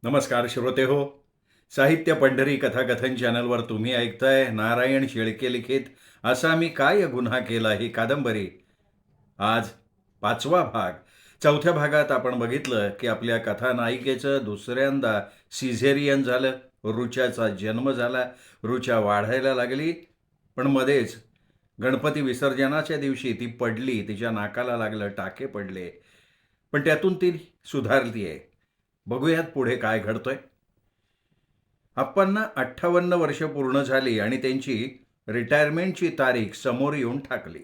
नमस्कार श्रोते हो. साहित्य पंढरी कथाकथन चॅनलवर तुम्ही ऐकताय नारायण शेळके लिखित असा मी काय गुन्हा केला ही कादंबरी. आज 5वा भाग. चौथ्या भागात आपण बघितलं की आपल्या कथानायिकेचं दुसऱ्यांदा सिझेरियन झालं. रुच्याचा जन्म झाला. रुचा वाढायला लागली. पण मध्येच गणपती विसर्जनाच्या दिवशी ती पडली. तिच्या नाकाला लागलं, टाके पडले. पण त्यातून ती सुधारतीये. बघूयात पुढे काय घडतंय. आप्पांना 58 वर्ष पूर्ण झाली आणि त्यांची रिटायरमेंटची तारीख समोर येऊन ठाकली.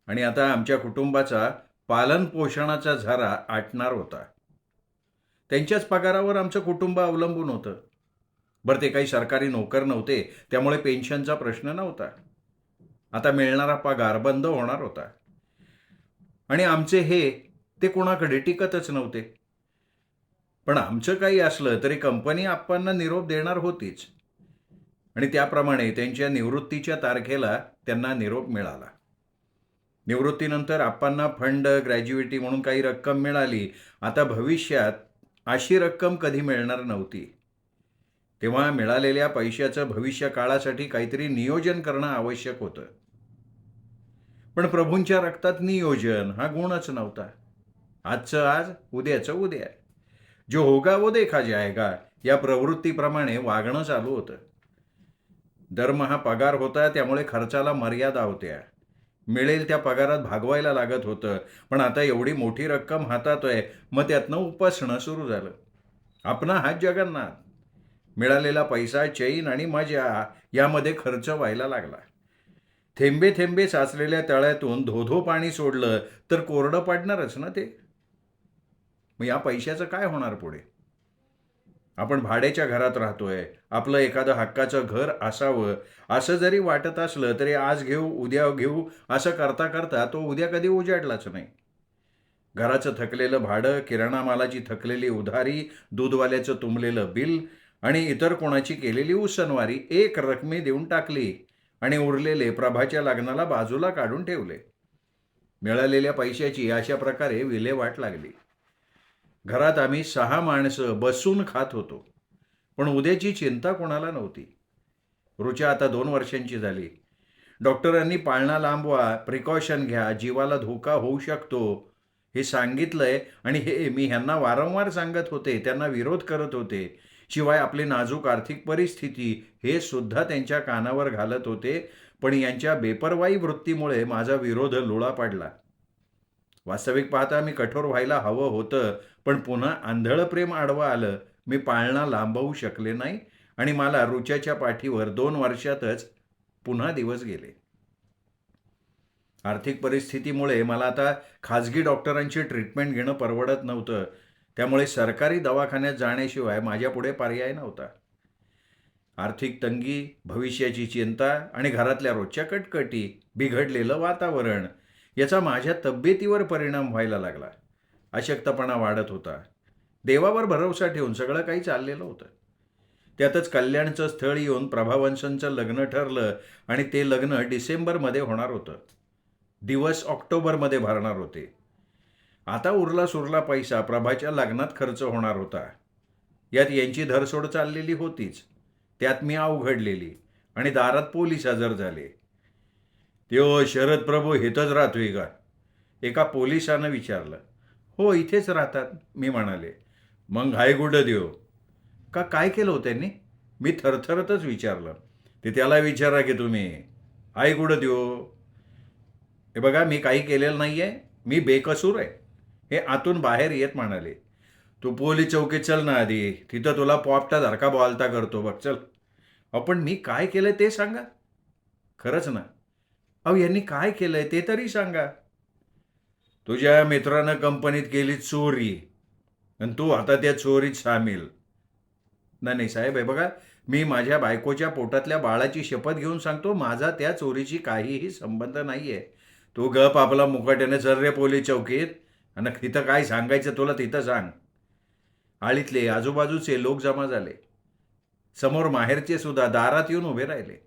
आणि आता आमच्या कुटुंबाचा पालनपोषणाचा झरा आटणार होता. त्यांच्याच पगारावर आमचं कुटुंब अवलंबून होतं. बरं, ते काही सरकारी नोकर नव्हते, त्यामुळे पेन्शनचा प्रश्न नव्हता. आता मिळणारा पगार बंद होणार होता. आणि आमचे हे ते कोणाकडे टिकतच नव्हते. पण आमचं काही असलं तरी कंपनी आप्पांना निरोप देणार होतीच. आणि त्याप्रमाणे त्यांच्या निवृत्तीच्या तारखेला त्यांना निरोप मिळाला. निवृत्तीनंतर आप्पांना फंड, ग्रॅज्युइटी म्हणून काही रक्कम मिळाली. आता भविष्यात अशी रक्कम कधी मिळणार नव्हती. तेव्हा मिळालेल्या पैशाचं भविष्य काळासाठी काहीतरी नियोजन करणं आवश्यक होतं. पण प्रभूंच्या रक्तात नियोजन हा गुणच नव्हता. आजचं आज, उद्याचं उद्या. जो होगा वो देखा जाएगा या प्रवृत्तीप्रमाणे वागणं चालू होतं. दरमहा पगार होता, त्यामुळे खर्चाला मर्यादा होत्या. मिळेल त्या पगारात भागवायला लागत होतं. पण आता एवढी मोठी रक्कम हातात आहे, मग त्यातनं उपसणं सुरू झालं. आपणा हाच जगन्नाथ. मिळालेला पैसा, चैन आणि मजा यामध्ये खर्च व्हायला लागला. थेंबे थेंबे साचलेल्या तळ्यातून धोधो पाणी सोडलं तर कोरडं पडणारच ना ते. मग या पैशाचं काय होणार पुढे? आपण भाड्याच्या घरात राहतोय. आपलं एखादं हक्काचं घर असावं असं जरी वाटत असलं तरी आज घेऊ, उद्या घेऊ असं करता करता तो उद्या कधी उजाडलाच नाही. घराचं थकलेलं भाडं, किराणा मालाची थकलेली उधारी, दूधवाल्याचं तुंबलेलं बिल आणि इतर कोणाची केलेली उसनवारी एक रकमी देऊन टाकली आणि उरलेले प्रभाच्या लग्नाला बाजूला काढून ठेवले. मिळालेल्या पैशाची अशा प्रकारे विल्हेवाट लागली. घरात आम्ही 6 माणसं बसून खात होतो. पण उद्याची चिंता कोणाला नव्हती. रुचा आता 2 वर्षांची झाली. डॉक्टरांनी पाळणा लांबवा, प्रिकॉशन घ्या, जीवाला धोका होऊ शकतो हे सांगितलंय. आणि हे मी ह्यांना वारंवार सांगत होते, त्यांना विरोध करत होते. शिवाय आपली नाजूक आर्थिक परिस्थिती हे सुद्धा त्यांच्या कानावर घालत होते. पण यांच्या बेपर्वाई वृत्तीमुळे माझा विरोध लुळा पडला. वास्तविक पाहता मी कठोर व्हायला हवं होतं, पण पुन्हा आंधळं प्रेम आडवं आलं. मी पाळणा लांबवू शकले नाही आणि मला रुच्याच्या पाठीवर 2 वर्षातच पुन्हा दिवस गेले. आर्थिक परिस्थितीमुळे मला आता खाजगी डॉक्टरांची ट्रीटमेंट घेणं परवडत नव्हतं. त्यामुळे सरकारी दवाखान्यात जाण्याशिवाय माझ्यापुढे पर्याय नव्हता. आर्थिक तंगी, भविष्याची चिंता आणि घरातल्या रोजच्या कटकटी, बिघडलेलं वातावरण याचा माझ्या तब्येतीवर परिणाम व्हायला लागला. अशक्तपणा वाढत होता. देवावर भरवसा ठेवून सगळं काही चाललेलं होतं. त्यातच कल्याणचं स्थळ येऊन प्रभावंशांचं लग्न ठरलं आणि ते लग्न डिसेंबरमध्ये होणार होतं. दिवस ऑक्टोबरमध्ये भरणार होते. आता उरला सुरला पैसा प्रभाच्या लग्नात खर्च होणार होता. यात यांची धरसोड चाललेली होतीच. त्यात मी अवघडलेली आणि दारात पोलीस हजर झाले. त्यो शरद प्रभू इथंच राहतोय का? एका पोलिसानं विचारलं. हो, इथेच राहतात, मी म्हणाले. मग हाय कुठं देव? का काय केलं हो त्यांनी? मी थरथरतच विचारलं. ते त्याला विचारा की तुम्ही. हाय कुठं देव? हे बघा, मी काही केलेलं नाही आहे. मी बेकसूर आहे, हे आतून बाहेर येत म्हणाले. तू पोलीस चौकीत चल ना आधी. तिथं तुला पोपटासारखा बोलता करतो बघ, चल. आपण मी काय केलंय ते सांगा. खरंच ना. अहो, यांनी काय केलंय ते तरी सांगा. तुझ्या मित्रानं कंपनीत केली चोरी आणि तू आता त्या चोरीत सामील. नाही नाही साहेब, हे बघा, मी माझ्या बायकोच्या पोटातल्या बाळाची शपथ घेऊन सांगतो, माझा त्या चोरीची काहीही संबंध नाहीये. तू गप आपला मुकाट्याने चल रे पोलीस चौकीत आणि तिथं काय सांगायचं तुला तिथं सांग. आळीतले आजूबाजूचे लोक जमा झाले. समोर माहेरचे सुद्धा दारात येऊन उभे राहिले.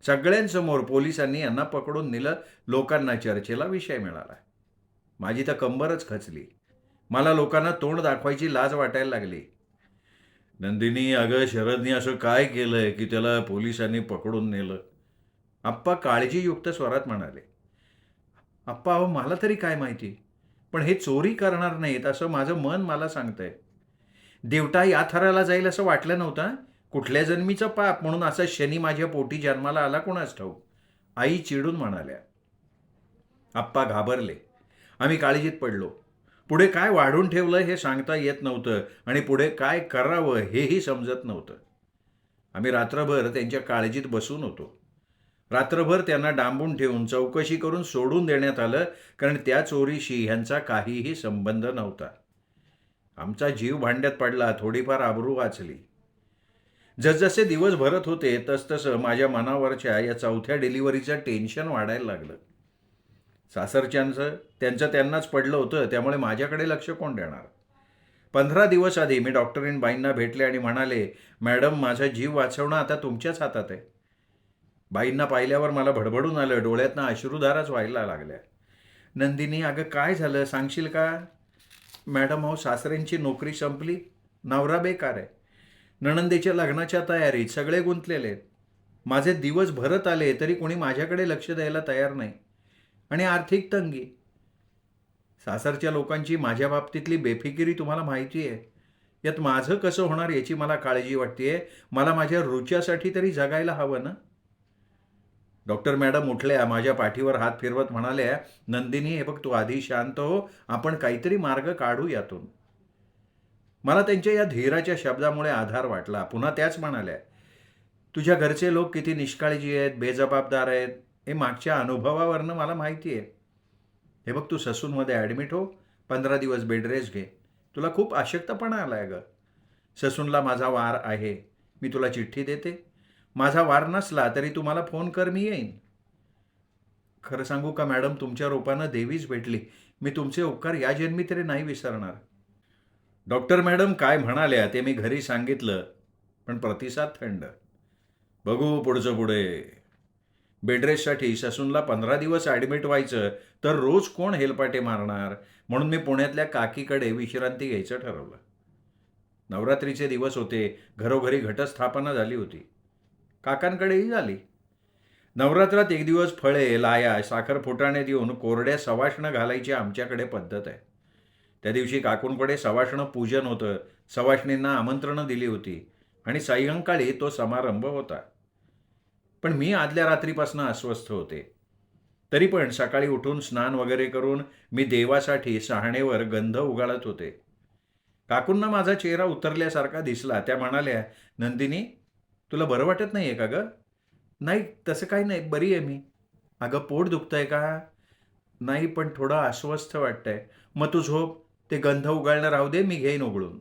सगळ्यांसमोर पोलिसांनी यांना पकडून नेलं. लोकांना चर्चेला विषय मिळाला. माझी तर कंबरच खचली. मला लोकांना तोंड दाखवायची लाज वाटायला लागली. नंदिनी, अगं शरदने असं काय केलंय की त्याला पोलिसांनी पकडून नेलं? आप्पा काळजीयुक्त स्वरात म्हणाले. आप्पा, अहो मला तरी काय माहिती? पण हे चोरी करणार नाहीत असं माझं मन मला सांगतंय. देवटा या थराला जाईल असं वाटलं नव्हतं. कुठल्या जन्मीचं पाप म्हणून असा शनी माझ्या पोटी जन्माला आला कोणास ठाऊक. आई चिडून म्हणाल्या. आप्पा घाबरले. आम्ही काळजीत पडलो. पुढे काय वाढून ठेवलं हे सांगता येत नव्हतं आणि पुढे काय करावं हेही समजत नव्हतं. आम्ही रात्रभर त्यांच्या काळजीत बसून होतो. रात्रभर त्यांना डांबून ठेवून चौकशी करून सोडून देण्यात आलं, कारण त्या चोरीशी ह्यांचा काहीही संबंध नव्हता. आमचा जीव भांड्यात पडला, थोडीफार आबरू वाचली. जसजसे दिवस भरत होते तसतसं माझ्या मनावरच्या या चौथ्या डिलिव्हरीचं टेन्शन वाढायला लागलं. सासरच्यांचं त्यांचं त्यांनाच पडलं होतं, त्यामुळे माझ्याकडे लक्ष कोण देणार? 15 दिवस आधी मी डॉक्टरीणबाईंना भेटले आणि म्हणाले, मॅडम, माझा जीव वाचवणं आता तुमच्याच हातात आहे. बाईंना पाहिल्यावर मला भडभडून आलं, डोळ्यातनं अश्रुधाराच व्हायला लागल्या. नंदिनी, अगं काय झालं सांगशील का? मॅडम, अहो सासऱ्यांची नोकरी संपली, नवरा बेकार आहे, नणंदेच्या लग्नाच्या तयारीत सगळे गुंतलेले आहेत. माझे दिवस भरत आले तरी कोणी माझ्याकडे लक्ष द्यायला तयार नाही, आणि आर्थिक तंगी. सासरच्या लोकांची माझ्या बाबतीतली बेफिकिरी तुम्हाला माहिती आहे. यात माझं कसं होणार याची मला काळजी वाटतेय. मला माझ्या रुच्यासाठी तरी जगायला हवं ना. डॉक्टर मॅडम उठल्या, माझ्या पाठीवर हात फिरवत म्हणाल्या, नंदिनी, हे बघ, तू आधी शांत हो, आपण काहीतरी मार्ग काढू यातून. मला त्यांच्या या धीराच्या शब्दामुळे आधार वाटला. पुन्हा त्याच म्हणाल्या, तुझ्या घरचे लोक किती निष्काळजी आहेत, बेजबाबदार आहेत, हे मागच्या अनुभवावरनं मला माहिती आहे. हे बघ, तू ससूनमध्ये ॲडमिट हो, 15 दिवस बेड रेस्ट घे. तुला खूप अशक्तपणा आलाय गं. ससूनला माझा वार आहे, मी तुला चिठ्ठी देते. माझा वार नसला तरी तू मला फोन कर, मी येईन. खरं सांगू का मॅडम, तुमच्या रूपानं देवीच भेटली. मी तुमचे उपकार या जन्मी तरी नाही विसरणार. डॉक्टर मॅडम काय म्हणाल्या ते मी घरी सांगितलं, पण प्रतिसाद थंड. बघू पुढचं पुढे. बेडरेस्टसाठी ससूनला 15 दिवस ॲडमिट व्हायचं तर रोज कोण हेलपाटे मारणार, म्हणून मी पुण्यातल्या काकीकडे विश्रांती घ्यायचं ठरवलं. नवरात्रीचे दिवस होते, घरोघरी घटस्थापना झाली होती, काकांकडेही झाली. नवरात्रात एक दिवस फळे, लाया, साखर फुटाणे देऊन कोरड्या सवाष्ण घालायची आमच्याकडे पद्धत आहे. त्या दिवशी काकूंकडे सवाष्ण पूजन होतं, सवाष्णींना आमंत्रणं दिली होती आणि सायंकाळी तो समारंभ होता. पण मी आदल्या रात्रीपासून अस्वस्थ होते. तरी पण सकाळी उठून स्नान वगैरे करून मी देवासाठी सहाणेवर गंध उगाळत होते. काकूंना माझा चेहरा उतरल्यासारखा दिसला. त्या म्हणाल्या, नंदिनी, तुला बरं वाटत नाही आहे का गं? नाही, तसं काही नाही, बरी आहे मी. अगं, पोट दुखतंय का? नाही, पण थोडं अस्वस्थ वाटतंय. मग तू झोप, ते गंध उगाळणं राहू दे, मी घेईन उघडून.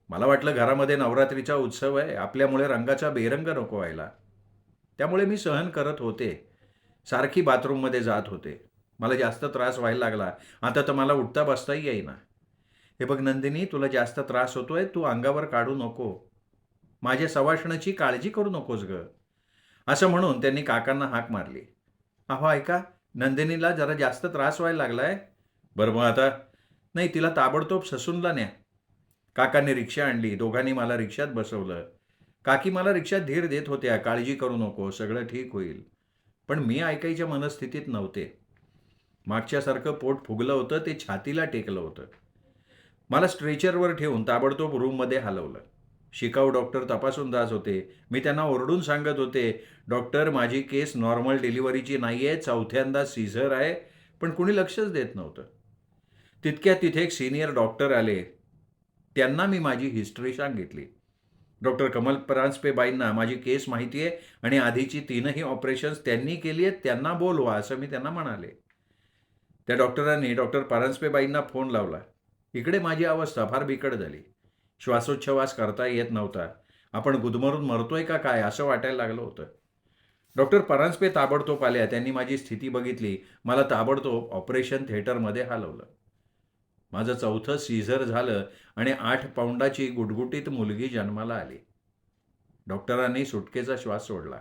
मला वाटलं घरामध्ये नवरात्रीचा उत्सव आहे, आपल्यामुळे रंगाचा बेरंग नको व्हायला. त्यामुळे मी सहन करत होते. सारखी बाथरूममध्ये जात होते. मला जास्त त्रास व्हायला लागला. आता तर मला उठता बसताही येईना. हे बघ नंदिनी, तुला जास्त त्रास होतोय, तू अंगावर काढू नको. माझ्या सवाष्णीची काळजी करू नकोस गं. असं म्हणून त्यांनी काकांना हाक मारली. अहो ऐका, नंदिनीला जरा जास्त त्रास व्हायला लागलाय. बरं मग आता? नाही, तिला ताबडतोब ससूनला न्या. काकांनी रिक्षा आणली. दोघांनी मला रिक्षात बसवलं. काकी मला रिक्षात धीर देत होत्या, काळजी करू नको, सगळं ठीक होईल. पण मी ऐकायच्या मनस्थितीत नव्हते. मागच्यासारखं पोट फुगलं होतं, ते छातीला टेकलं होतं. मला स्ट्रेचरवर ठेवून ताबडतोब रूममध्ये हलवलं. शिकाऊ डॉक्टर तपासून जात होते. मी त्यांना ओरडून सांगत होते, डॉक्टर, माझी केस नॉर्मल डिलिव्हरीची नाही आहे, चौथ्यांदा सीझर आहे. पण कुणी लक्षच देत नव्हतं. तितक्यात तिथे एक सिनियर डॉक्टर आले. त्यांना मी माझी हिस्ट्री सांगितली. डॉक्टर कमल परांजपेबाईंना माझी केस माहिती आहे आणि आधीची 3ही ऑपरेशन्स त्यांनी केली आहेत, त्यांना बोलवा असं मी त्यांना म्हणाले. त्या डॉक्टरांनी डॉक्टर परांजपेबाईंना फोन लावला. इकडे माझी अवस्था फार बिकट झाली. श्वासोच्छवास करता येत नव्हता. आपण गुदमरून मरतोय का काय असं वाटायला लागलं होतं. डॉक्टर परांजपे ताबडतोब आल्या. त्यांनी माझी स्थिती बघितली. मला ताबडतोब ऑपरेशन थिएटरमध्ये हलवलं. माझं 4थं सीझर झालं आणि 8 पाऊंडाची गुटगुटीत मुलगी जन्माला आली. डॉक्टरांनी सुटकेचा श्वास सोडला.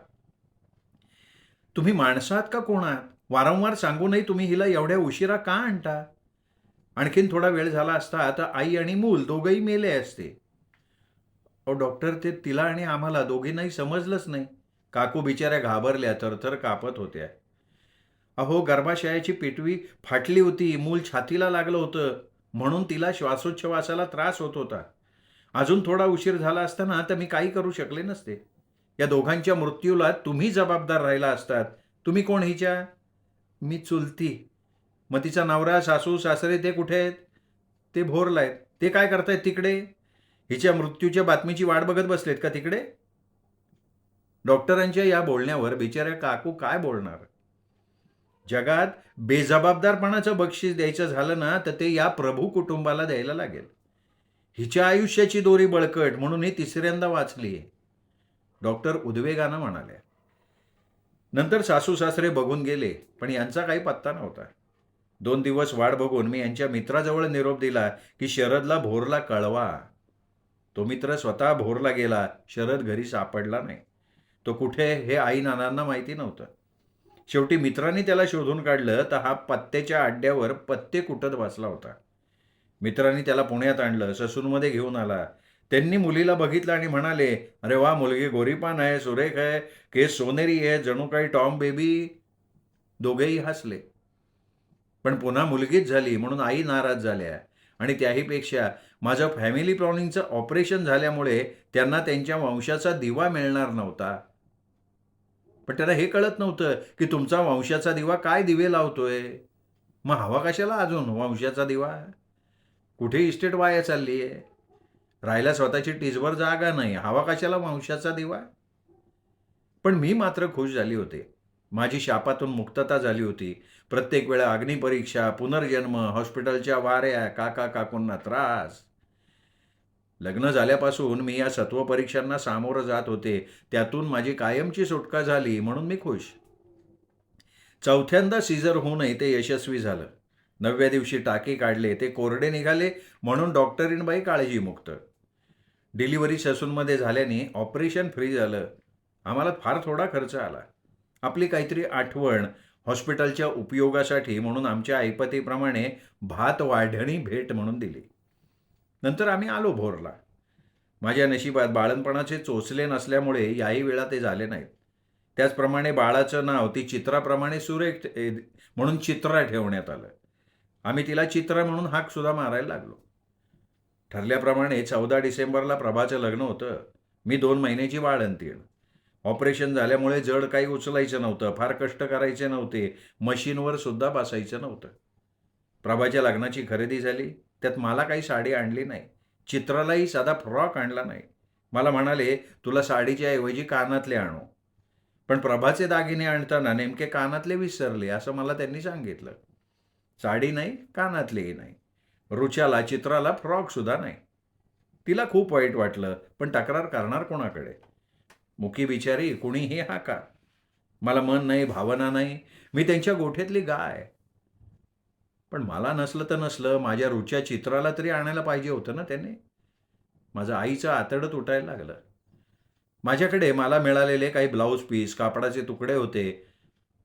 तुम्ही माणसं आहात का कोण आहात? वारंवार सांगूनही तुम्ही हिला एवढ्या उशिरा का आणता? आणखीन थोडा वेळ झाला असता तर आई आणि मूल दोघंही मेले असते. अहो डॉक्टर, ते तिला आणि आम्हाला दोघींनाही समजलंच नाही. काकू बिचाऱ्या घाबरल्या, थरथर कापत होत्या. अहो, गर्भाशयाची पेटवी फाटली होती, मूल छातीला लागलं होतं, म्हणून तिला श्वासोच्छवासाला त्रास होत होता. अजून थोडा उशीर झाला असता ना तर मी काही करू शकले नसते. या दोघांच्या मृत्यूला तुम्ही जबाबदार राहिला असतात. तुम्ही कोण हिच्या? मी चुलती. मग तिचा नवरा, सासू सासरे ते कुठे आहेत? ते भोरला आहेत. ते काय करतायत तिकडे? हिच्या मृत्यूच्या बातमीची वाट बघत बसलेत का तिकडे? डॉक्टरांच्या या बोलण्यावर बिचाऱ्या काकू काय बोलणार? जगात बेजबाबदारपणाचं बक्षीस द्यायचं झालं ना तर ते या प्रभू कुटुंबाला द्यायला लागेल. हिच्या आयुष्याची दोरी बळकट म्हणून ही तिसऱ्यांदा वाचली. डॉक्टर उद्वेगानं म्हणाल्या. नंतर सासू सासरे बघून गेले, पण यांचा काही पत्ता नव्हता. 2 दिवस वाट बघून मी यांच्या मित्राजवळ निरोप दिला की शरदला भोरला कळवा. तो मित्र स्वतः भोरला गेला. शरद घरी सापडला नाही. तो कुठे हे आई नानांना माहिती नव्हतं. शेवटी मित्रांनी त्याला शोधून काढलं तर हा पत्त्याच्या अड्ड्यावर पत्ते कुटत बसला होता. मित्रांनी त्याला पुण्यात आणलं, ससूनमध्ये घेऊन आला. त्यांनी मुलीला बघितलं आणि म्हणाले, अरे वा, मुलगी गोरीपान आहे, सुरेख आहे, केस सोनेरी आहे, जणू काही टॉम बेबी. दोघेही हसले. पण पुन्हा मुलगीच झाली म्हणून आई नाराज झाल्या. आणि त्याहीपेक्षा माझं फॅमिली प्लॅनिंगचं ऑपरेशन झाल्यामुळे त्यांना त्यांच्या वंशाचा दिवा मिळणार नव्हता. पण त्यांना हे कळत नव्हतं की तुमचा वंशाचा दिवा काय दिवे लावतोय. मग हवा कशाला अजून वंशाचा दिवा? कुठे इस्टेट वाया चालली आहे? राहायला स्वतःची टिचभर जागा नाही, हवा कशाला वंशाचा दिवा? पण मी मात्र खुश झाली होते. माझी शापातून मुक्तता झाली होती. प्रत्येक वेळा अग्निपरीक्षा, पुनर्जन्म, हॉस्पिटलच्या वाऱ्या, काका काकूंना त्रास. लग्न झाल्यापासून मी या सत्व परीक्षांना सामोरं जात होते. त्यातून माझी कायमची सुटका झाली म्हणून मी खुश. 4थ्यांदा सीझर होऊनही ते यशस्वी झालं. 9व्या दिवशी टाके काढले, ते कोरडे निघाले म्हणून डॉक्टरीणबाई काळजीमुक्त. डिलिव्हरी ससूनमध्ये झाल्याने ऑपरेशन फ्री झालं. आम्हाला फार थोडा खर्च आला. आपली काहीतरी आठवण हॉस्पिटलच्या उपयोगासाठी म्हणून आमच्या ऐपतीप्रमाणे भात वाढणी भेट म्हणून दिली. नंतर आम्ही आलो भोरला. माझ्या नशिबात बाळणपणाचे चोचले नसल्यामुळे याही वेळा ते झाले नाहीत. त्याचप्रमाणे बाळाचं नाव ती चित्राप्रमाणे सुरेख म्हणून चित्रा ठेवण्यात आलं. आम्ही तिला चित्रा म्हणून हाकसुद्धा मारायला लागलो. ठरल्याप्रमाणे 14 डिसेंबरला प्रभाचं लग्न होतं. मी 2 महिन्याची बाळंतीण. ऑपरेशन झाल्यामुळे जड काही उचलायचं नव्हतं, फार कष्ट करायचे नव्हते, मशीनवर सुद्धा बसायचं नव्हतं. प्रभाच्या लग्नाची खरेदी झाली. त्यात मला काही साडी आणली नाही. चित्रालाही साधा फ्रॉक आणला नाही. मला म्हणाले, तुला साडीच्या ऐवजी कानातले आणू. पण प्रभाचे दागिने आणताना नेमके कानातले विसरले असं मला त्यांनी सांगितलं. साडी नाही, कानातलेही नाही. रुचाला, चित्राला फ्रॉकसुद्धा नाही. तिला खूप वाईट वाटलं, पण तक्रार करणार कोणाकडे? मुकी बिचारी, कुणीही हाका. मला मन नाही, भावना नाही. मी त्यांच्या गोठ्यातली गाय. पण मला नसलं तर नसलं, माझ्या रुच्या चित्राला तरी आणायला पाहिजे होतं ना त्याने. माझं आईचं आतडं तुटायला लागलं. माझ्याकडे मला मिळालेले काही ब्लाऊज पीस, कापडाचे तुकडे होते.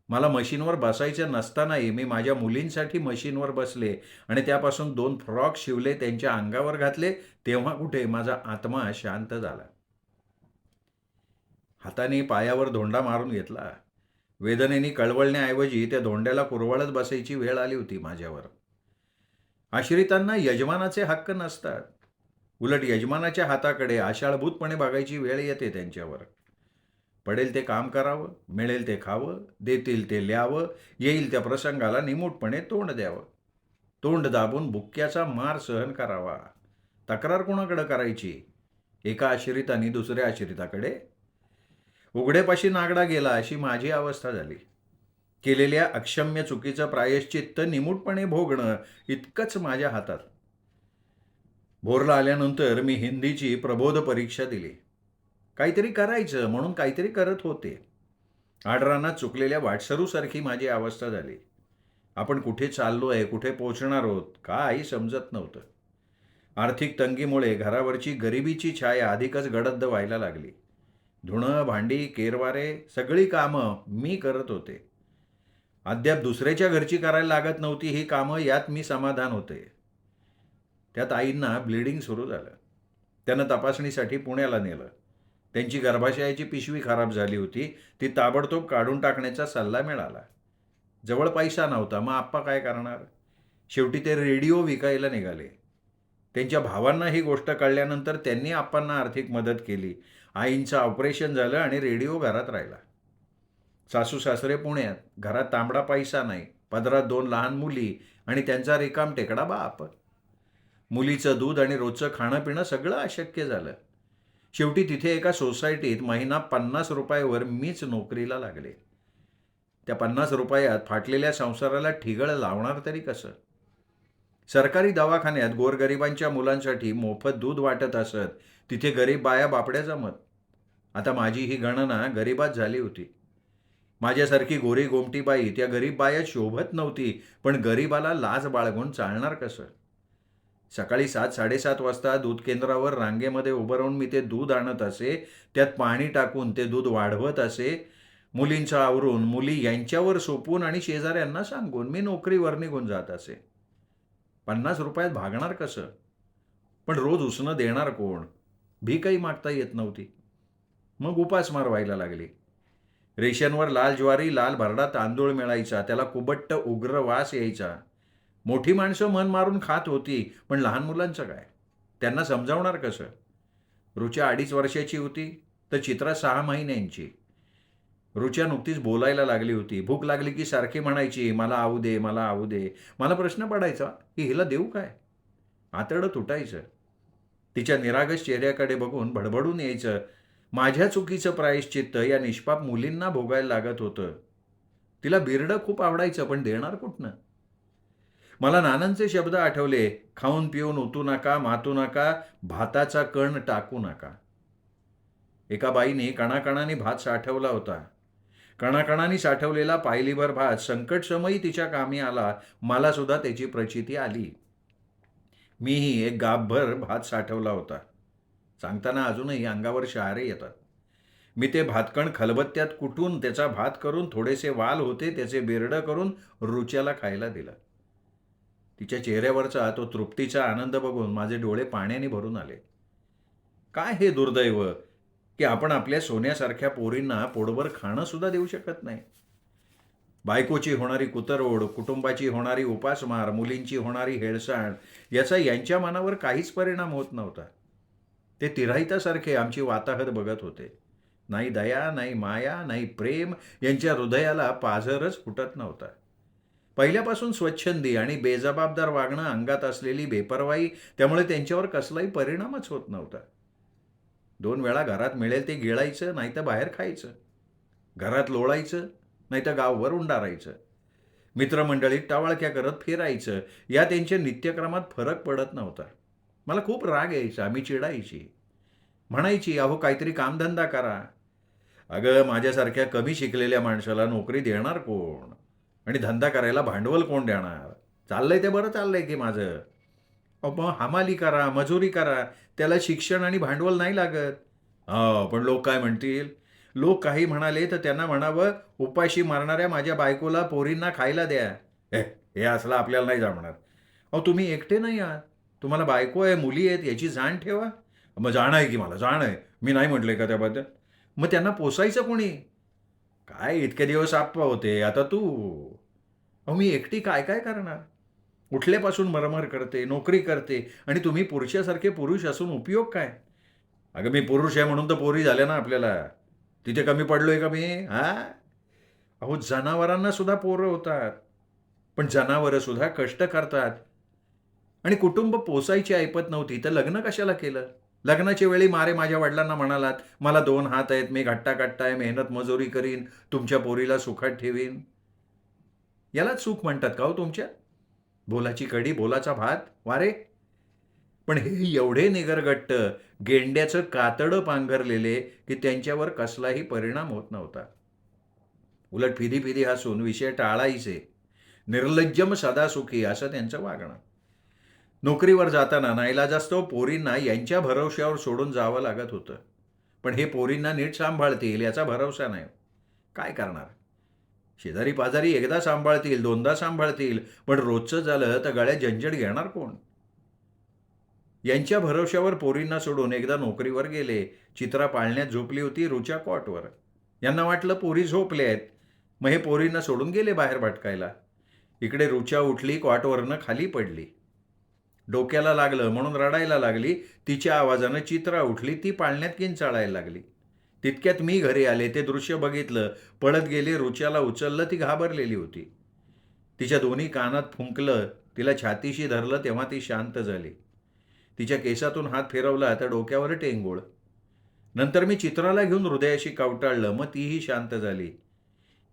मला मशीनवर बसायचं नसतानाही मी माझ्या मुलींसाठी मशीनवर बसले आणि त्यापासून 2 फ्रॉक शिवले, त्यांच्या अंगावर घातले. तेव्हा कुठे माझा आत्मा शांत झाला. हाताने पायावर धोंडा मारून घेतला. वेदनेने कळवळण्याऐवजी त्या धोंड्याला कुरवाळत बसायची वेळ आली होती माझ्यावर. आश्रितांना यजमानाचे हक्क नसतात. उलट यजमानाच्या हाताकडे आशाळभूतपणे बघायची वेळ येते त्यांच्यावर. पडेल ते काम करावं, मिळेल ते खावं, देतील ते ल्यावं, येईल त्या प्रसंगाला निमूटपणे तोंड द्यावं. तोंड दाबून बुक्क्याचा मार सहन करावा. तक्रार कोणाकडे करायची? एका आश्रिताने दुसऱ्या आश्रिताकडे? उघड्यापाशी नागडा गेला अशी माझी अवस्था झाली. केलेल्या अक्षम्य चुकीचं प्रायश्चित्त निमूटपणे भोगणं इतकंच माझ्या हातात. भोरला आल्यानंतर मी हिंदीची प्रबोध परीक्षा दिली. काहीतरी करायचं म्हणून काहीतरी करत होते. आडरानात चुकलेल्या वाटसरूसारखी माझी अवस्था झाली. आपण कुठे चाललो आहे, कुठे पोचणार आहोत, काही समजत नव्हतं. आर्थिक तंगीमुळे घरावरची गरिबीची छाया अधिकच गडद व्हायला लागली. धुणं, भांडी, केरवारे सगळी कामं मी करत होते. अद्याप दुसऱ्याच्या घरची करायला लागत नव्हती ही कामं, यात मी समाधान होते. त्यात आईंना ब्लिडिंग सुरू झालं. त्यानं तपासणीसाठी पुण्याला नेलं. त्यांची गर्भाशयाची पिशवी खराब झाली होती. ती ताबडतोब काढून टाकण्याचा सल्ला मिळाला. जवळ पैसा नव्हता, मग आप्पा काय करणार? शेवटी ते रेडिओ विकायला निघाले. त्यांच्या भावांना ही गोष्ट कळल्यानंतर त्यांनी आप्पांना आर्थिक मदत केली. आईंचं ऑपरेशन झालं आणि रेडिओ घरात राहिला. सासू सासरे पुण्यात, घरात तांबडा पैसा नाही, पदरात 2 लहान मुली आणि त्यांचा रिकाम टेकडा बाप. मुलीचं दूध आणि रोजचं खाणं पिणं सगळं अशक्य झालं. शेवटी तिथे एका सोसायटीत महिना 50 रुपयावर मीच नोकरीला लागले. त्या 50 रुपयात फाटलेल्या संसाराला ठिगळ लावणार तरी कसं? सरकारी दवाखान्यात गोरगरिबांच्या मुलांसाठी मोफत दूध वाटत असत. तिथे गरीब बाया बापड्या जमत. आता माझी ही गणना गरिबात झाली होती. माझ्यासारखी गोरी गोमटी बाई त्या गरीब बाया शोभत नव्हती, पण गरीबाला लाज बाळगून चालणार कसं? सकाळी 7-7:30 वाजता दूध केंद्रावर रांगेमध्ये उभं राहून मी ते दूध आणत असे. त्यात पाणी टाकून ते दूध वाढवत असे. मुलींचं आवरून, मुली यांच्यावर सोपवून आणि शेजाऱ्यांना सांगून मी नोकरीवर निघून जात असे. 50 रुपयात भागणार कसं? पण रोज उसणं देणार कोण? भीकही मागता येत नव्हती. मग उपासमार व्हायला लागली. रेशनवर लाल ज्वारी, लाल भरडा तांदूळ मिळायचा. त्याला कुबट्ट उग्र वास यायचा. मोठी माणसं मन मारून खात होती, पण लहान मुलांचं काय? त्यांना समजावणार कसं? रुच्या 2.5 वर्षाची होती, तर चित्रा 6 महिन्यांची. रुच्या नुकतीच बोलायला लागली होती. भूक लागली की सारखी म्हणायची, मला आऊ दे, मला आऊ दे. मला प्रश्न पडायचा की हिला देऊ काय? आतडं तुटायचं. तिच्या निरागस चेहऱ्याकडे बघून भडभडून यायचं. माझ्या चुकीचं प्रायश्चित्त या निष्पाप मुलींना भोगायला लागत होतं. तिला बिरडं खूप आवडायचं, पण देणार कुठनं? मला नानांचे शब्द आठवले, खाऊन पिऊन उतू नका, मातू नका, भाताचा कण टाकू नका. एका बाईने कणाकणाने भात साठवला होता. कणाकणाने साठवलेला पायलीभर भात संकटसमयी तिच्या कामी आला. मला सुद्धा त्याची प्रचिती आली. मीही एक गाबभर भात साठवला होता. सांगताना अजूनही अंगावर शहारे येतात. मी ते भातकण खलबत्त्यात कुटून त्याचा भात करून, थोडेसे वाल होते त्याचे बेरडं करून रुच्याला खायला दिलं. तिच्या चेहऱ्यावरचा तो तृप्तीचा आनंद बघून माझे डोळे पाण्याने भरून आले. काय हे दुर्दैव की आपण आपल्या सोन्यासारख्या पोरींना पोटभर खाणं सुद्धा देऊ शकत नाही. बायकोची होणारी कुतरओढ, कुटुंबाची होणारी उपासमार, मुलींची होणारी हेळसांड याचा यांच्या मनावर काहीच परिणाम होत नव्हता. ते तिराहितासारखे आमची वाताहत बघत होते. नाही दया, नाही माया, नाही प्रेम, यांच्या हृदयाला पाझरच फुटत नव्हता. पहिल्यापासून स्वच्छंदी आणि बेजबाबदार वागणं, अंगात असलेली बेपर्वाई, त्यामुळे त्यांच्यावर कसलाही परिणामच होत नव्हता. 2 वेळा घरात मिळेल ते गिळायचं, नाही तर बाहेर खायचं. घरात लोळायचं, नाही तर गावभर उंडारायचं. मित्रमंडळीत टावाळक्या करत फिरायचं. या त्यांच्या नित्यक्रमात फरक पडत नव्हता. मला खूप राग यायचा. मी चिडायची. म्हणायची, अहो काहीतरी कामधंदा करा. अगं माझ्यासारख्या कमी शिकलेल्या माणसाला नोकरी देणार कोण? आणि धंदा करायला भांडवल कोण देणार? चाललंय ते बरं चाललंय की माझं. मग हमाली करा, मजुरी करा, त्याला शिक्षण आणि भांडवल नाही लागत. पण लोक काय म्हणतील? लोक काही म्हणाले तर त्यांना म्हणावं, उपाशी मारणाऱ्या माझ्या बायकोला, पोरींना खायला द्या. हे असलं आपल्याला नाही जमणार. तुम्ही एकटे नाही आहात. तुम्हाला बायको आहे, मुली आहेत, याची जाण ठेवा. मग जाण आहे की मला जाण आहे. मी नाही म्हटलंय का त्याबद्दल? मग त्यांना पोसायचं कोणी? काय इतके दिवस आप्पा होते, आता तू. मी एकटी काय काय करणार? उठल्यापासून मरमर करते, नोकरी करते, आणि तुम्ही पुरुषासारखे पुरुष असून उपयोग काय? अगं मी पुरुष आहे म्हणून तर पोरी झाल्या ना आपल्याला. तिथे कमी पडलोय का मी? अहो जनावरांना सुद्धा पोरं होतात. पण जनावरं सुद्धा कष्ट करतात. आणि कुटुंब पोसायची ऐपत नव्हती तर लग्न कशाला केलं? लग्नाच्या वेळी मारे माझ्या वडिलांना म्हणालात, मला 2 हात आहेत, मी घट्टा आहे, मेहनत मजुरी करीन, तुमच्या पोरीला सुखात ठेवीन. यालाच सुख म्हणतात का हो तुमच्या? बोलाची कढी, बोलाचा भात, वारे. पण हे एवढे निगरगट्ट, गेंड्याचं कातडं पांघरलेले की त्यांच्यावर कसलाही परिणाम होत नव्हता. उलट फिदी फिदी हसून विषय टाळायचे. निर्लज्जम सदासुखी असं त्यांचं वागणं. नोकरीवर जाताना नाईलाजास्तव पोरींना यांच्या भरवशावर सोडून जावं लागत होतं. पण हे पोरींना नीट सांभाळतील याचा भरवसा नाही. काय करणार? शेजारी पाजारी एकदा सांभाळतील, 2दा सांभाळतील, पण रोजचं झालं तर गळ्यात झंझट घेणार कोण? यांच्या भरवशावर पोरींना सोडून एकदा नोकरीवर गेले. चित्रा पाळण्यात झोपली होती रुच्या कॉटवर. यांना वाटलं पोरी झोपल्या आहेत, मग हे पोरींना सोडून गेले बाहेर भटकायला. इकडे रुचा उठली, कॉटवरनं खाली पडली. डोक्याला लागलं म्हणून रडायला लागली. तिच्या आवाजानं चित्रा उठली, ती पाळण्यात किंचाळायला लागली. तितक्यात मी घरी आले. ते दृश्य बघितलं, पळत गेले, रुच्याला उचललं. ती घाबरलेली होती. तिच्या दोन्ही कानात फुंकलं, तिला छातीशी धरलं, तेव्हा ती शांत झाली. तिच्या केसातून हात फिरवला तर डोक्यावर टेंगोळ. नंतर मी चित्राला घेऊन हृदयाशी कवटाळलं, मग तीही शांत झाली.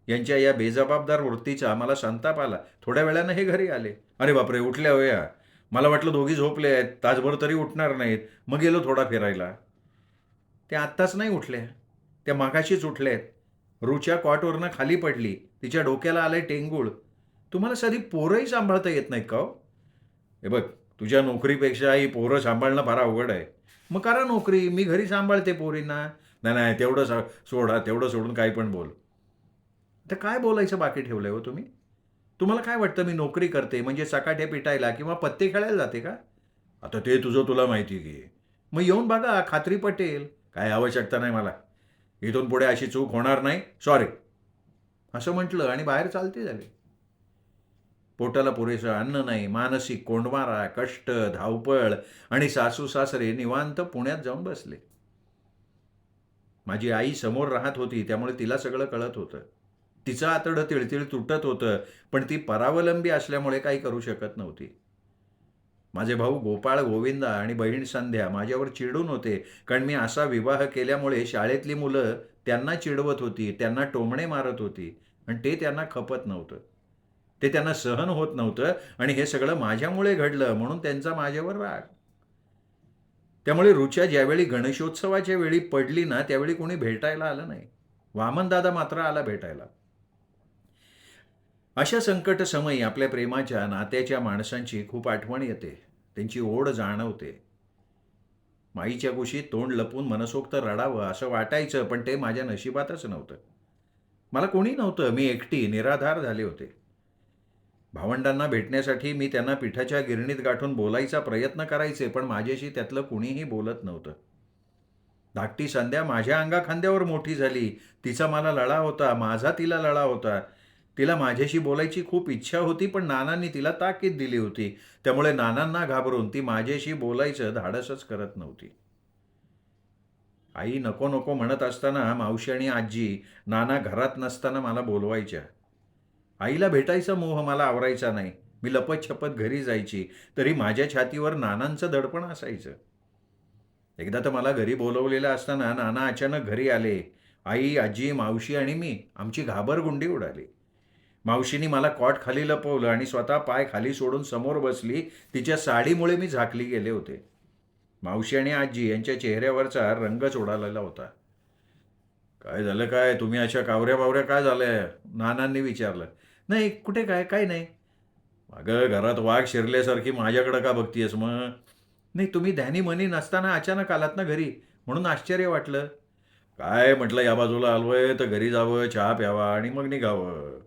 यांच्या या बेजबाबदार वृत्तीचा मला संताप आला. थोड्या वेळानं हे घरी आले. अरे बापरे, उठल्या होया. मला वाटलं दोघी झोपले आहेत, तासभर तरी उठणार नाहीत. मग गेलो थोडा फिरायला. त्या आत्ताच नाही उठल्या, त्या मागाशीच उठल्या आहेत. रुच्या कॉटवरनं खाली पडली, तिच्या डोक्याला आलंय टेंगूळ. तुम्हाला साधी पोरंही सांभाळता येत नाहीत का हो? हे बघ, तुझ्या नोकरीपेक्षा ही पोरं सांभाळणं फार अवघड आहे. मग करा नोकरी, मी घरी सांभाळते पोरींना. नाही नाही, तेवढं सोडा, तेवढं सोडून काही पण बोल. तर काय बोलायचं बाकी ठेवलंय हो तुम्ही? तुम्हाला काय वाटतं मी नोकरी करते म्हणजे चकाट्या पिटायला किंवा पत्ते खेळायला जाते का? आता ते तुझं तुला माहिती घे. मग येऊन बघा, खात्री पटेल. काय आवश्यकता नाही मला. इथून पुढे अशी चूक होणार नाही, सॉरी. असं म्हटलं आणि बाहेर चालते झाले. पोटाला पुरेसं अन्न नाही, मानसिक कोंडमारा, कष्ट, धावपळ आणि सासू सासरे निवांत पुण्यात जाऊन बसले. माझी आई समोर राहत होती, त्यामुळे तिला सगळं कळत होतं. तिचं आतडं तिळतिळ तुटत होतं, पण ती परावलंबी असल्यामुळे काही करू शकत नव्हती. माझे भाऊ गोपाळ, गोविंदा आणि बहीण संध्या माझ्यावर चिडून होते, कारण मी असा विवाह केल्यामुळे शाळेतली मुलं त्यांना चिडवत होती, त्यांना टोमणे मारत होती आणि ते त्यांना खपत नव्हतं. ते त्यांना सहन होत नव्हतं आणि हे सगळं माझ्यामुळे घडलं म्हणून त्यांचा माझ्यावर राग. त्यामुळे रुच्या ज्यावेळी गणेशोत्सवाच्या वेळी पडली ना, त्यावेळी कोणी भेटायला आलं नाही. वामनदादा मात्र आला भेटायला. अशा संकट समयी आपल्या प्रेमाच्या, नात्याच्या माणसांची खूप आठवण येते. त्यांची ओढ जाणवते. माईच्या कुशीत तोंड लपून मनसोक्त रडावं असं वाटायचं, पण ते माझ्या नशिबातच नव्हतं. मला कोणी नव्हतं, मी एकटी निराधार झाले होते. भावंडांना भेटण्यासाठी मी त्यांना पिठाच्या गिरणीत गाठून बोलायचा प्रयत्न करायचे, पण माझ्याशी त्यातलं कुणीही बोलत नव्हतं. धाकटी संध्या माझ्या अंगाखांद्यावर मोठी झाली. तिचा मला लळा होता, माझा तिला लळा होता. तिला माझ्याशी बोलायची खूप इच्छा होती, पण नानांनी तिला ताकीद दिली होती. त्यामुळे नानांना घाबरून ती माझ्याशी बोलायचं धाडसच करत नव्हती. आई नको नको म्हणत असताना मावशी आणि आजी नाना घरात नसताना मला बोलवायच्या. आईला भेटायचा मोह मला आवरायचा नाही. मी लपत-छपत घरी जायची, तरी माझ्या छातीवर नानांचं दडपण असायचं. एकदा तर मला घरी बोलवलेलं असताना नाना अचानक घरी आले. आई, आजी, मावशी आणि मी, आमची घाबरगुंडी उडाली. मावशीनी मला कॉट खाली लपवलं आणि स्वतः पाय खाली सोडून समोर बसली. तिच्या साडीमुळे मी झाकली गेले होते. मावशी आणि आजी यांच्या चेहऱ्यावरचा रंगच उडालेला होता. काय झालं काय? तुम्ही अशा कावऱ्या बावऱ्या काय झाल्या? नानांनी विचारलं. नाही, कुठे काय, काय नाही. अगं, घरात वाघ शिरल्यासारखी माझ्याकडं का बघतीयस मग? नाही, तुम्ही ध्यानी मनी नसताना अचानक आलात ना घरी, म्हणून आश्चर्य वाटलं. काय म्हटलं, या बाजूला आलोय तर घरी जावं, चहा प्यावा आणि मग निघावं.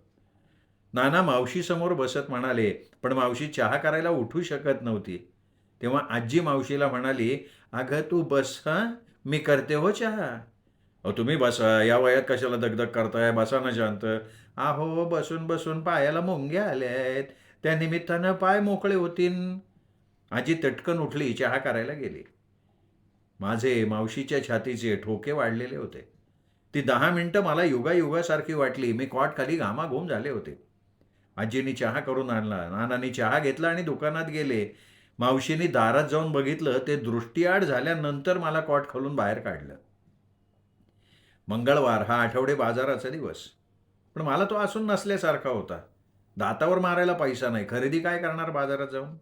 नाना मावशीसमोर बसत म्हणाले, पण मावशी चहा करायला उठू शकत नव्हती. तेव्हा आजी मावशीला म्हणाली, अगं तू बस हां, मी करते हो चहा. अहो तुम्ही बसा, या वयात कशाला दगदग करताय, बसा ना शांत. अहो बसून बसून पायाला मुंग्या आल्या आहेत, त्या निमित्तानं पाय मोकळे होतील. आजी तटकन उठली, चहा करायला गेली. माझे मावशीच्या छातीचे ठोके वाढलेले होते. ती 10 मिनिटं मला युगायुगासारखी वाटली. मी कॉट खाली घामाघूम झाले होते. आजीनी चहा करून आणला, नानांनी चहा घेतला आणि दुकानात गेले. मावशीनी दारात जाऊन बघितलं, ते दृष्टीआड झाल्यानंतर मला कॉट खालून बाहेर काढलं. मंगळवार हा आठवडे बाजाराचा दिवस, पण मला तो असून नसल्यासारखा होता. दातावर मारायला पैसा नाही, खरेदी काय करणार बाजारात जाऊन?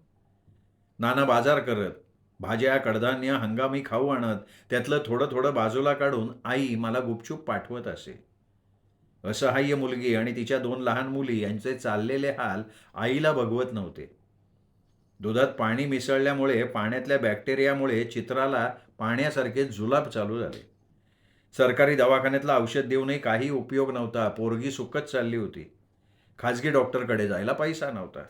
नाना बाजार करत, भाज्या, कडधान्य, हंगामी खाऊ आणत, त्यातलं थोडं थोडं बाजूला काढून आई मला गुपचूप पाठवत असे. असहाय्य मुलगी आणि तिच्या 2 लहान मुली यांचे चाललेले हाल आईला बघवत नव्हते. दुधात पाणी मिसळल्यामुळे पाण्यातल्या बॅक्टेरियामुळे चित्राला पाण्यासारखे जुलाब चालू झाले. सरकारी दवाखान्यातलं औषध देऊनही काही उपयोग नव्हता. पोरगी सुकत चालली होती. खाजगी डॉक्टरकडे जायला पैसा नव्हता.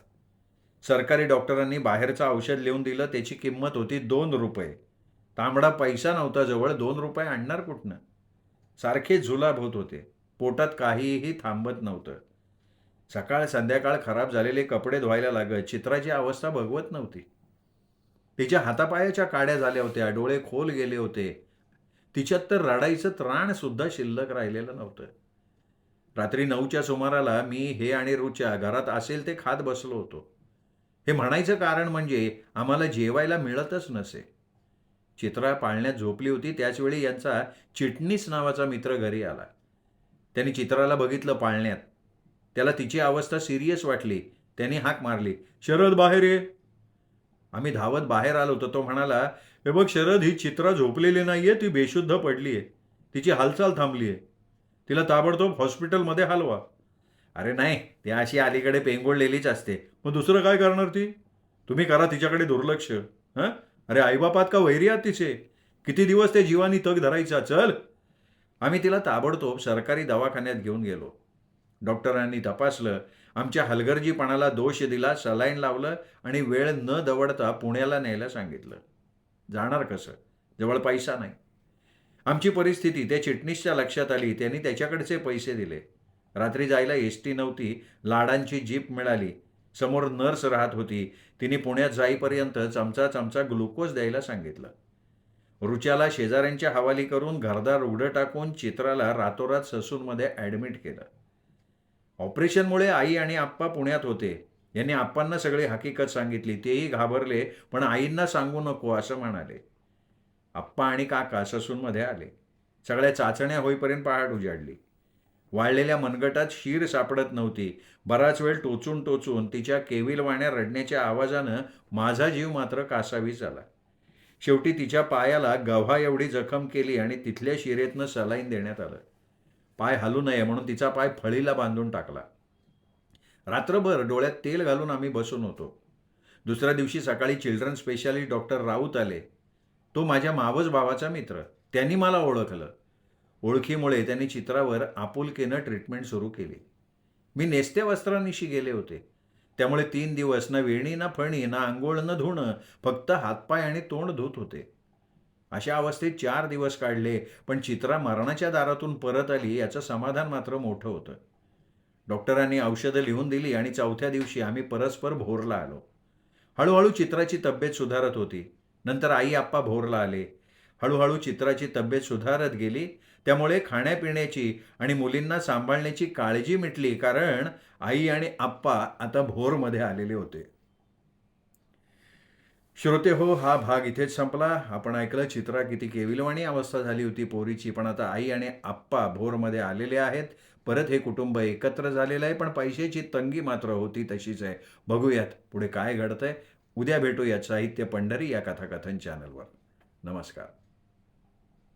सरकारी डॉक्टरांनी बाहेरचं औषध लिहून दिलं, त्याची किंमत होती ₹2. तांबडा पैसा नव्हता जवळ, ₹2 आणणार कुठनं? सारखे जुलाब होत होते. पोटात काहीही थांबत नव्हतं. सकाळ संध्याकाळ खराब झालेले कपडे धुवायला लागत. चित्राची अवस्था बघवत नव्हती. तिच्या हातापायाच्या काड्या झाल्या होत्या, डोळे खोल गेले होते. तिच्यात तर रडायचं त्राण सुद्धा शिल्लक राहिलेलं नव्हतं. रात्री 9च्या सुमाराला मी हे आणि रुचा घरात असेल ते खात बसलो होतो. हे म्हणायचं कारण म्हणजे आम्हाला जेवायला मिळतच नसे. चित्रा पाळण्यात झोपली होती. त्याचवेळी यांचा चिटणीस नावाचा मित्र घरी आला. त्यांनी चित्राला बघितलं पाळण्यात. त्याला तिची अवस्था सिरियस वाटली. त्यांनी हाक मारली, "शरद बाहेर ये." आम्ही धावत बाहेर आलो तर तो म्हणाला, "हे बघ शरद, ही चित्रा झोपलेली नाहीये, ती बेशुद्ध पडली आहे. तिची हालचाल थांबली आहे. तिला ताबडतोब हॉस्पिटलमध्ये हलवा." "अरे नाही, ती अशी अलीकडे पेंगोळलेलीच असते." "मग दुसरं काय करणार ती? तुम्ही करा तिच्याकडे दुर्लक्ष. हं? अरे आईबापात का वैरी आहात तिचे? किती दिवस ते जीवानी तग धरायचा? चल." आम्ही तिला ताबडतोब सरकारी दवाखान्यात घेऊन गेलो. डॉक्टरांनी तपासलं. आमच्या हलगर्जीपणाला दोष दिला, सलाईन लावलं आणि वेळ न दवडता पुण्याला न्यायला सांगितलं. जाणार कसं? जवळ पैसा नाही. आमची परिस्थिती त्या चिटणीसच्या लक्षात आली. त्यांनी त्याच्याकडचे पैसे दिले. रात्री जायला एसटी नव्हती. लाडांची जीप मिळाली. समोर नर्स राहत होती. तिने पुण्यात जाईपर्यंत चमचा चमचा ग्लुकोज द्यायला सांगितलं. रुच्याला शेजाऱ्यांच्या हवाली करून घरदार उघडं टाकून चित्राला रातोरात ससूनमध्ये ॲडमिट केलं. ऑपरेशनमुळे आई आणि आप्पा पुण्यात होते. यांनी आप्पांना सगळी हकीकत सांगितली. तेही घाबरले, पण आईंना सांगू नको असं म्हणाले. आप्पा आणि काका ससूनमध्ये आले. सगळ्या चाचण्या होईपर्यंत पहाट उजाडली. वाळलेल्या मनगटात शीर सापडत नव्हती. बराच वेळ टोचून टोचून तिच्या केविलवाण्या रडण्याच्या आवाजानं माझा जीव मात्र कासावीस झाला. शेवटी तिच्या पायाला गव्हा एवढी जखम केली आणि तिथल्या शिरेतनं सलाईन देण्यात आलं. पाय हलू नये म्हणून तिचा पाय फळीला बांधून टाकला. रात्रभर डोळ्यात तेल घालून आम्ही बसून होतो. दुसऱ्या दिवशी सकाळी चिल्ड्रन स्पेशालिस्ट डॉक्टर राऊत आले. तो माझ्या मावस भावाचा मित्र. त्यांनी मला ओळखलं. ओळखीमुळे त्यांनी चित्रावर आपुलकीनं ट्रीटमेंट सुरू केली. मी नेसत्या वस्त्रांनिशी गेले होते. त्यामुळे 3 दिवस ना वेणी ना फणी ना आंघोळ न धुणं, फक्त हातपाय आणि तोंड धुत होते. अशा अवस्थेत 4 दिवस काढले, पण चित्रा मरणाच्या दारातून परत आली याचं समाधान मात्र मोठं होतं. डॉक्टरांनी औषधं लिहून दिली आणि 4थ्या दिवशी आम्ही परस्पर भोरला आलो. हळूहळू चित्राची तब्येत सुधारत होती. नंतर आई आप्पा भोरला आले. हळूहळू चित्राची तब्येत सुधारत गेली. त्यामुळे खाण्यापिण्याची आणि मुलींना सांभाळण्याची काळजी मिटली, कारण आई आणि आप्पा आता भोरमध्ये आलेले होते. श्रोते हो, हा भाग इथेच संपला. आपण ऐकलं चित्रा किती केविलवाणी अवस्था झाली होती पोरीची, पण आता आई आणि आप्पा भोरमध्ये आलेले आहेत. परत हे कुटुंब एकत्र झालेलं आहे, पण पैशाची तंगी मात्र होती तशीच आहे. बघूयात पुढे काय घडतंय. उद्या भेटूयात साहित्य पंढरी या कथाकथन चॅनलवर. नमस्कार.